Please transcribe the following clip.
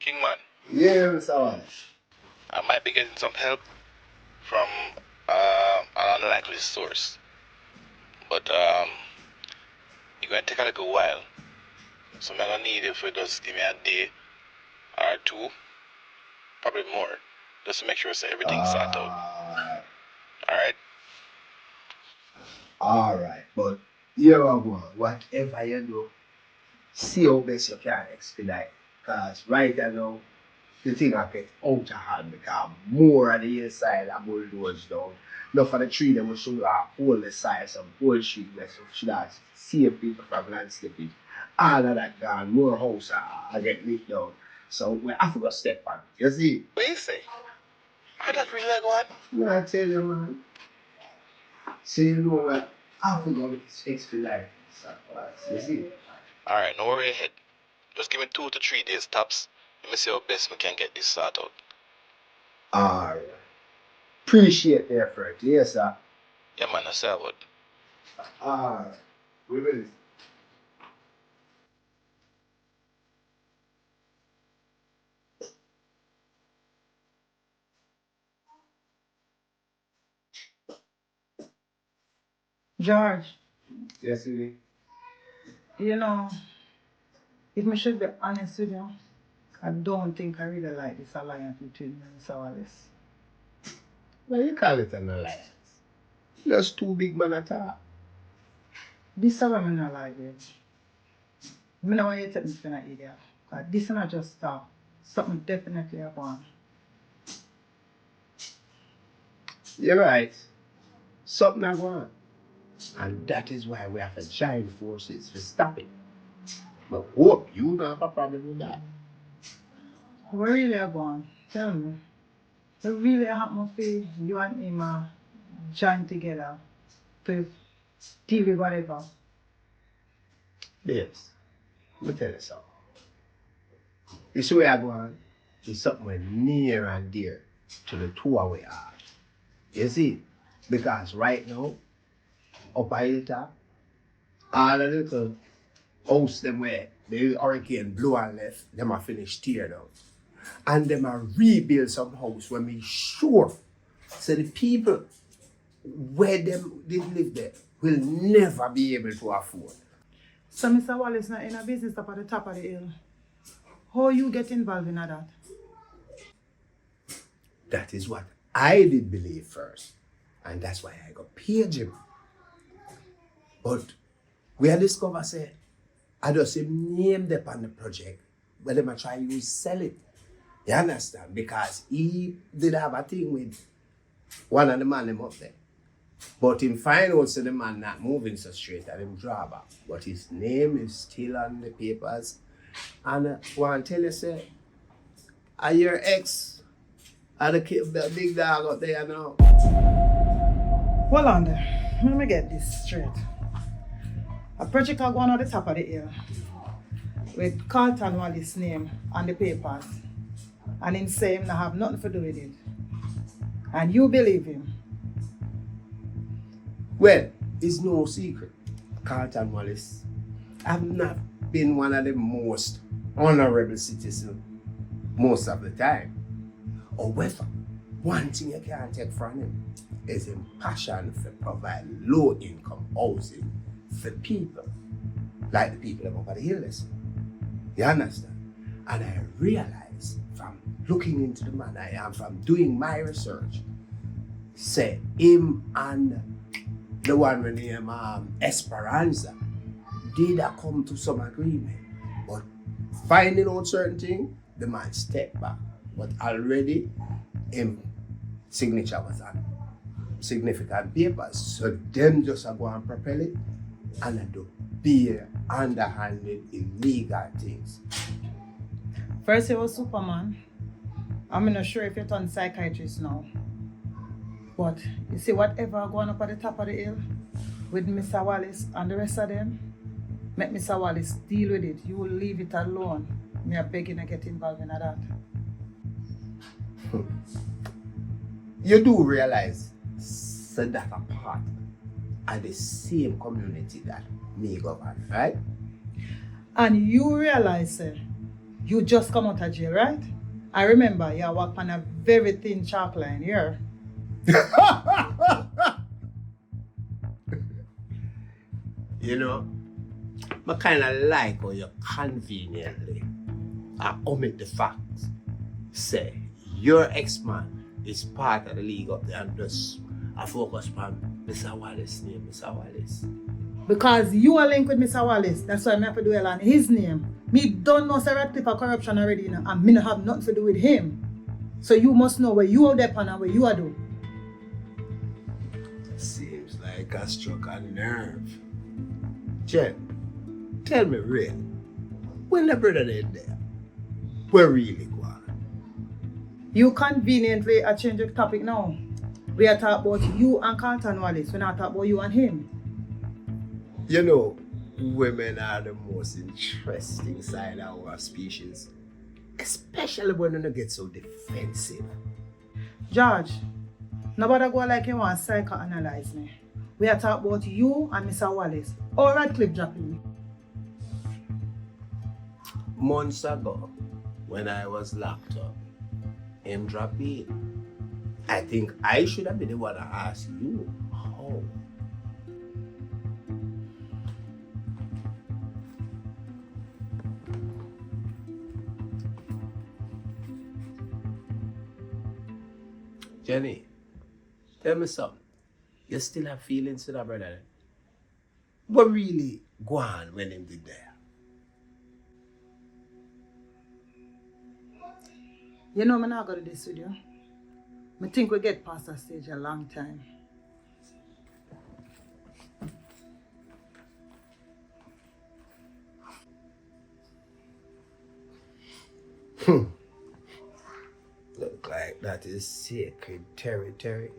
Kingman, Yeah, Mr. Wallace. I might be getting some help from an unlikely source, but it's gonna take a little while. So I'm gonna need you for just give me a day or two, probably more, just to make sure that everything's sorted out. Alright? Alright, but you know what? Whatever you do, see how best you can expedite. Because right now, the thing I get out of hand because more on the inside and bulldoze down. Not for the tree them will show all the size of bullshit where so should have save people from landscaping. All of that gone, more house I get licked down. So we have to go step on. You see? What you say? How that really like what? No, I tell you man. So you know what? I have to go expedite. You see? Alright, no worry ahead. Just give me 2 to 3 days tops. Let me see how best we can get this sorted out. Alright. Appreciate the effort. Yes, sir. Yeah, man, I say I would. Alright. We will. George, Yes, we you know, if I should be honest with you, I don't think I really like this alliance between me and Mr. Wallace. Well, you call it an alliance. Just two big men at all. This is what I don't like it. I don't want you to take me for an idiot. Because this is not just talk. Something definitely I want. You're right. Something I want. And that is why we have to join forces to stop it. But hope you don't have a problem with that. Where really are going? Tell me. What really happened for you and him join together to deal with whatever? Yes. Let me tell you something. This way I go on is something near and dear to the two of we are. You see? Because right now, up a hilltop, all the little house them where the hurricane blew and left, them are finished tear down. And them are rebuild some house when we sure so the people where them did live there will never be able to afford. So Mr. Wallace not in a business up at the top of the hill. How you get involved in that? That is what I did believe first. And that's why I got paid him. But we had discovered say I just name them on the project, but them I try to sell it. You understand? Because he did have a thing with one of the man them up there. But him find out so the man not moving so straight and him draw back. But his name is still on the papers. And I want to tell you, say, are your ex are the big dog out there now? Hold on there. Let me get this straight. A project are going on the top of the hill with Carlton Wallace's name on the papers. And him say him not have nothing to do with it. And you believe him. Well, it's no secret. Carlton Wallace have not been one of the most honorable citizens most of the time. However, one thing you can't take from him is his passion for provide low-income housing for people, like the people up at the hills. You understand? And I realized from looking into the man I am, from doing my research, say him and the one with the name Xpressionz did come to some agreement. But finding out certain things, the man stepped back. But already him signature was on significant papers. So them just are going to propel it and do bare underhanded illegal things. First he was Superman. I'm not sure if you're turned psychiatrist now. But you see whatever going up at the top of the hill with Mr. Wallace and the rest of them, make Mr. Wallace deal with it. You will leave it alone. Me are begging to get involved in that. You do realize so that a part of the same community that me govern, right? And you realize You just come out of jail, right? I remember you walk on a very thin chalk line here. You know, I kind of like how you conveniently omit the facts. Say, your ex-man is part of the league up there and just focus on Mr. Wallace's name, Mr. Wallace. Because you are linked with Mr. Wallace, that's why I have to dwell on his name. Me don't know Sarah Cliff of corruption already, you know, and me not have nothing to do with him. So you must know where you are there and where you are doing. Seems like I struck a nerve. Jen, tell me real. When the brother ain't there, where really go on? You conveniently change the topic now. We are talking about you and Carlton Wallace. We're not talking about you and him. You know, women are the most interesting side of our species. Especially when they get so defensive. George, nobody go like you want to psychoanalyze me. We are talking about you and Mr. Wallace. Or Radcliffe dropping. Months ago, when I was locked up, him dropped in. I think I should have been the one to ask you how. Jenny, tell me something. You still have feelings for that brother? What really go on when him did there? You know, I'm not going to do this with you. I think we get past that stage a long time. Look like that is sacred territory.